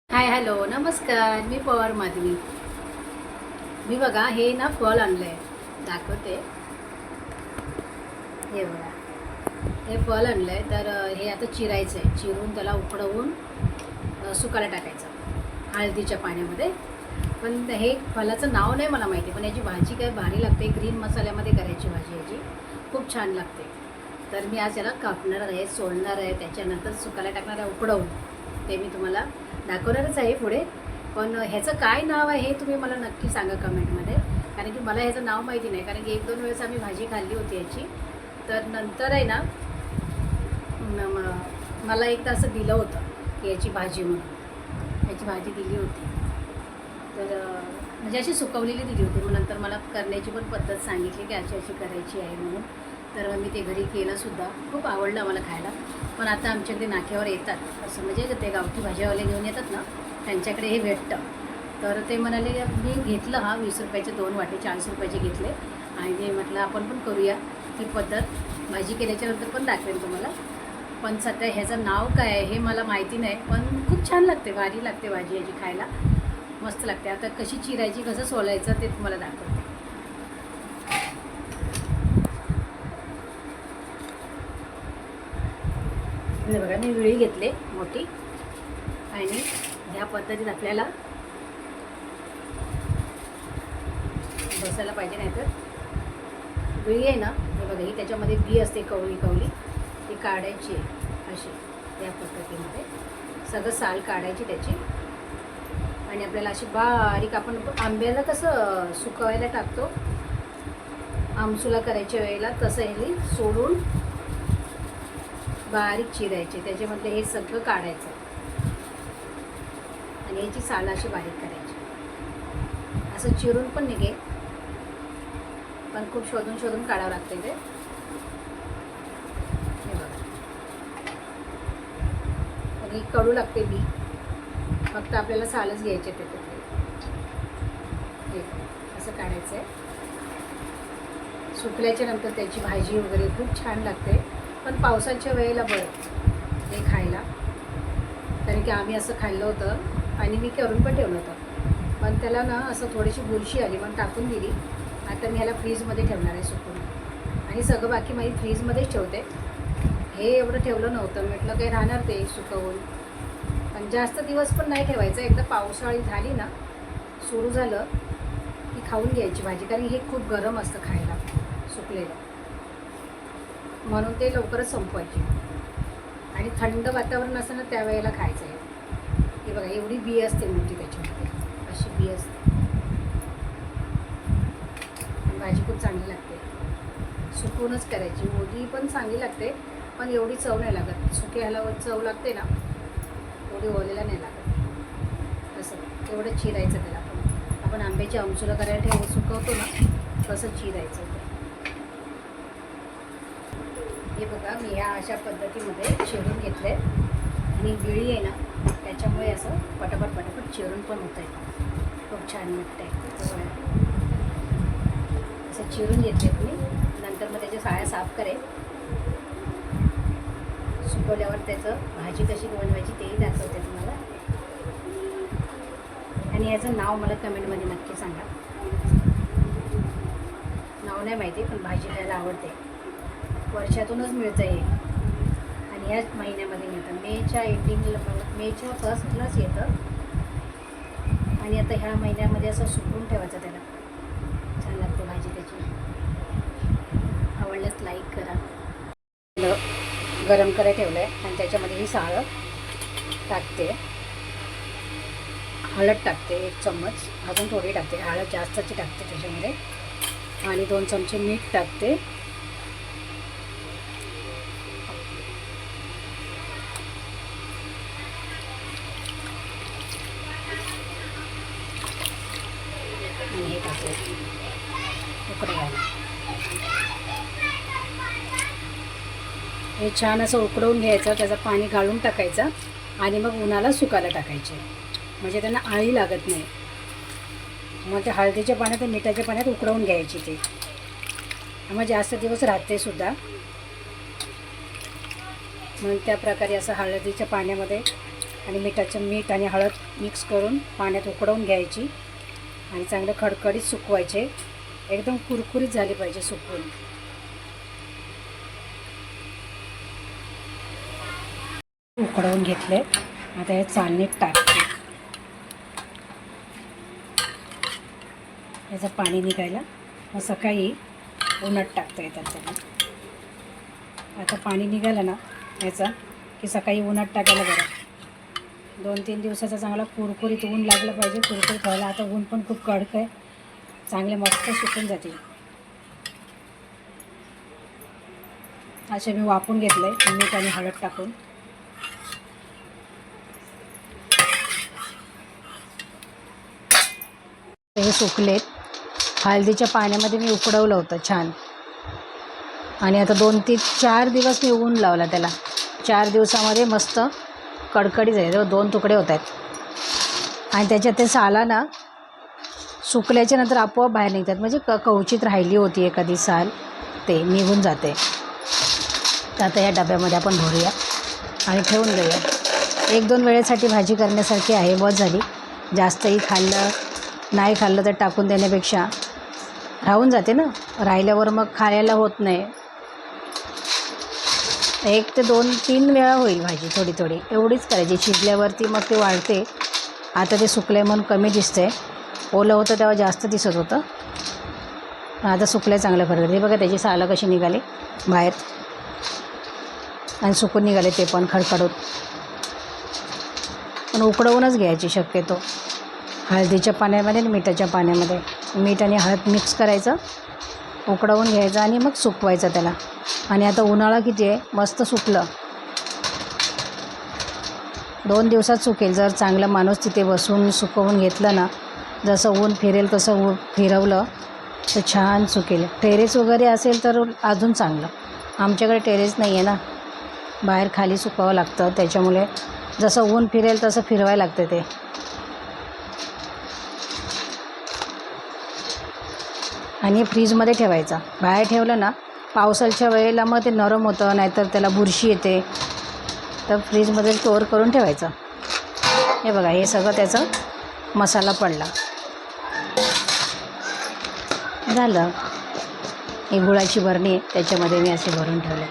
Hi hello नमस्कार. मी पवार माधवी. मी बघा हे ना फळ आणलं आहे, दाखवते. हे बघा, हे फळ आणलं आहे. तर हे आता चिरायचं आहे. चिरून त्याला उकडवून सुकायला टाकायचं हळदीच्या पाण्यामध्ये. पण हे फळाचं नाव नाही मला माहिती, पण याची भाजी काय भारी लागते. ग्रीन मसाल्यामध्ये करायची भाजी याची, खूप छान लागते. तर मी आज याला कापणार आहे, सोलणार आहे, त्याच्यानंतर सुकायला टाकणार आहे उकडवून. ते मी तुम्हाला दाखवणारच आहे पुढे. पण ह्याचं काय नाव आहे हे तुम्ही मला नक्की सांगा कमेंटमध्ये, कारण की मला ह्याचं नाव माहिती नाही. कारण की 1-2 वेळेस आम्ही भाजी खाल्ली होती याची. तर नंतर आहे ना मला एकदा असं दिलं होतं की याची भाजी म्हणून, याची भाजी दिली होती. तर म्हणजे अशी सुकवलेली दिली होती. मग नंतर मला करण्याची पण पद्धत सांगितली की अशी अशी करायची आहे म्हणून. तर मी ते घरी केलंसुद्धा. खूप आवडलं आम्हाला खायला. पण आता आमच्याकडे नाक्यावर येतात, असं म्हणजे ते गावठी भाजीवाले घेऊन येतात ना, त्यांच्याकडे हे भेटतं. तर ते म्हणाले मी घेतलं, 20 रुपयाचे 2 वाटे 40 रुपयाचे घेतले. आणि म्हटलं आपण पण करूया ही पद्धत. भाजी केल्याच्यानंतर पण दाखवेन तुम्हाला. पण सध्या ह्याचं नाव काय आहे हे मला माहिती नाही. पण खूप छान लागते, भारी लागते भाजी याची खायला, मस्त लागते. आता कशी चिरायची, कसं सोलायचं ते तुम्हाला दाखवते. हे बघा, मी विळी घेतले मोठी, आणि ह्या पद्धतीत आपल्याला बसायला पाहिजे. नाही तर विळी आहे ना, हे बघा, ही त्याच्यामध्ये बी असते, कवळी कवळी, ती काढायची आहे अशी. या पद्धतीमध्ये सगळं साल काढायची त्याची. आणि आपल्याला अशी बारीक, आपण आंब्याला कसं सुकवायला टाकतो आमसुला करायच्या वेळेला, तसं हे सोडून बारीक चिरायचे. त्याच्यामध्ये हे सगळं काढायचं आणि याची साल अशी बारीक करायची. असं चिरून पण निघेल, पण खूप शोधून शोधून काढावं लागते ते. हे बघा, आणि कडू लागते बी, फक्त आपल्याला सालच घ्यायचे त्याच्यातले. हे असं काढायचं आहे. सुकल्याच्या नंतर त्याची भाजी वगैरे खूप छान लागते. पण पावसाच्या वेळेला बरं हे खायला, कारण की आम्ही असं खाल्लं होतं आणि मी करून पण ठेवलं होतं. पण त्याला ना असं थोडीशी बुरशी आली, मग टाकून दिली. आता मी ह्याला फ्रीजमध्ये ठेवणार आहे सुकून, आणि सगळं बाकी माझी फ्रीजमध्येच ठेवते. हे एवढं ठेवलं नव्हतं, म्हटलं काही राहणार ते सुकवून. पण जास्त दिवस पण नाही ठेवायचं. एकदा पावसाळी झाली ना, सुरू झालं की खाऊन घ्यायची भाजी, कारण हे खूप गरम असतं खायला सुकलेलं, म्हणून ते लवकरच संपवायची. आणि थंड वातावरण असतं ना, त्यावेळेला खायचं आहे. हे बघा, एवढी बी असते मोठी त्याच्यामध्ये, अशी बी असते. भाजी खूप चांगली लागते. सुकूनच करायची. ओली पण चांगली लागते, पण एवढी चव नाही लागत. सुक्याला चव लागते ना, एवढी ओलेला नाही लागत. असं एवढं चिरायचं त्याला. आपण आंब्याची आमसुला करायला सुकवतो ना, तसं चिरायचं. हे बघा, मी ह्या अशा पद्धतीमध्ये चिरून घेतले. आणि विळी आहे ना, त्याच्यामुळे असं पटापट पटापट चिरून पण होतं आहे. खूप छान वाटतं आहे. असं चिरून घेतले मी. नंतर मग त्याच्या साळ्या साफ करेल. सुकवल्यावर त्याचं भाजी कशी बनवायची तेही दाखवते तुम्हाला. आणि याचं नाव मला कमेंटमध्ये नक्की सांगा. नाव नाही माहिती, पण भाजी खायला आवडते. वर्षातूनच मिळतं हे, आणि ह्याच महिन्यामध्ये मिळतं. मेच्या एंडिंगला, मेच्या फर्स्टलाच येतं. आणि आता ह्या महिन्यामध्ये असं सुकवून ठेवायचं त्याला. छान लागते भाजी त्याची. आवडल्यास लाईक करा. गरम करायला ठेवलं आहे, आणि त्याच्यामध्ये ही साळं टाकते. हळद टाकते 1 चम्मच, अजून थोडी टाकते. हळद जास्तची टाकते त्याच्यामध्ये. आणि 2 चमचे मीठ टाकते. आणि हे टाकते उकडायला. हे छान असं उकडवून घ्यायचं, त्याचं पाणी गाळून टाकायचं, आणि मग उन्हाला सुकायला टाकायचे, म्हणजे त्यांना आळी लागत नाही. मग ते हळदीच्या पाण्यात आणि मिठाच्या पाण्यात उकडवून घ्यायची ते. मग जास्त दिवस राहते सुद्धा. म्हणून त्या प्रकारे असं हळदीच्या पाण्यामध्ये आणि मीठ आणि हळद मिक्स करून पाण्यात उकळवून घ्यायची आणि चांगलं खडखडीत सुकवायचे. एकदम कुरकुरीत झाली पाहिजे सुकवून. उकळवून घेतले. आता हे चालणीत टाकते. याचं पाणी निघायला मग सकाळी उन्हात टाकता येतात त्याला. आता पाणी निघालं ना याचं की सकाळी उन्हात टाकायला बरं. 2-3 दिवसाचा चांगला कुरकुरीत ऊन लागलं पाहिजे. कुरकुरीत व्हायला आता ऊन पण खूप कडक आहे. चांगले मस्त सुकून जातील. असे मी वाफून घेतले मीठ आणि हळद टाकून. हे सुकलेत. हळदीच्या पाण्यामध्ये मी उकडवलं होतं छान. आणि आता 2-4 दिवस मी ऊन लावला त्याला. 4 दिवसामध्ये मस्त कडकडीत झाले. 2 तुकडे होत आहेत. आणि त्याच्यात ते साला ना सुकल्याच्या नंतर आपोआप बाहेर निघतात. म्हणजे कवचित राहिली होती एखादी साल ते निघून जाते. तर आता या डब्यामध्ये आपण भरूया आणि ठेवून देऊया. 1-2 वेळेसाठी भाजी करण्यासारखी आहे. बस झाली. जास्तही नाही खाल्लं तर टाकून देण्यापेक्षा राहून जाते ना. राहिल्यावर मग खायला होत नाही. 1 ते 2-3 वेळा होईल भाजी थोडी थोडी एवढीच करायची. शिजल्यावरती मग ते वाढते. आता ते सुकले म्हणून कमी दिसते. ओलं होतं तेव्हा जास्त दिसत होतं. आता सुकले चांगलं फरक. हे बघा त्याची सालं कशी निघाली बाहेर आणि सुकून निघाले ते पण खडखडून. पण उकडवूनच घ्यायची शक्यतो. हळदीच्या पाण्यामध्ये आणि मिठाच्या पाण्यामध्ये मीठ आणि हळद मिक्स करायचं, उकडवून घ्यायचं आणि मग सुकवायचं त्याला. आणि आता उन्हाळा किती आहे, मस्त सुकलं. 2 दिवसात सुकेल जर चांगला माणूस तिथे बसून सुकवून घेतलं ना. जसं ऊन फिरेल तसं फिरवलं तर छान सुकेल. टेरेस वगैरे असेल तर अजून चांगलं. आमच्याकडे टेरेस नाही आहे ना, बाहेर खाली सुकवावं लागतं. त्याच्यामुळे जसं ऊन फिरेल तसं फिरवायला लागतं ते. आणि फ्रीजमध्ये ठेवायचं. बाहेर ठेवलं ना पावसाच्या वेळेला मग ते नरम होतं, नाहीतर त्याला बुरशी येते. तर फ्रीजमध्ये स्टोअर करून ठेवायचं. हे बघा हे सगळं त्याचा मसाला पडला झालं. ही गुळाची बरणी आहे त्याच्यामध्ये मी असे भरून ठेवले.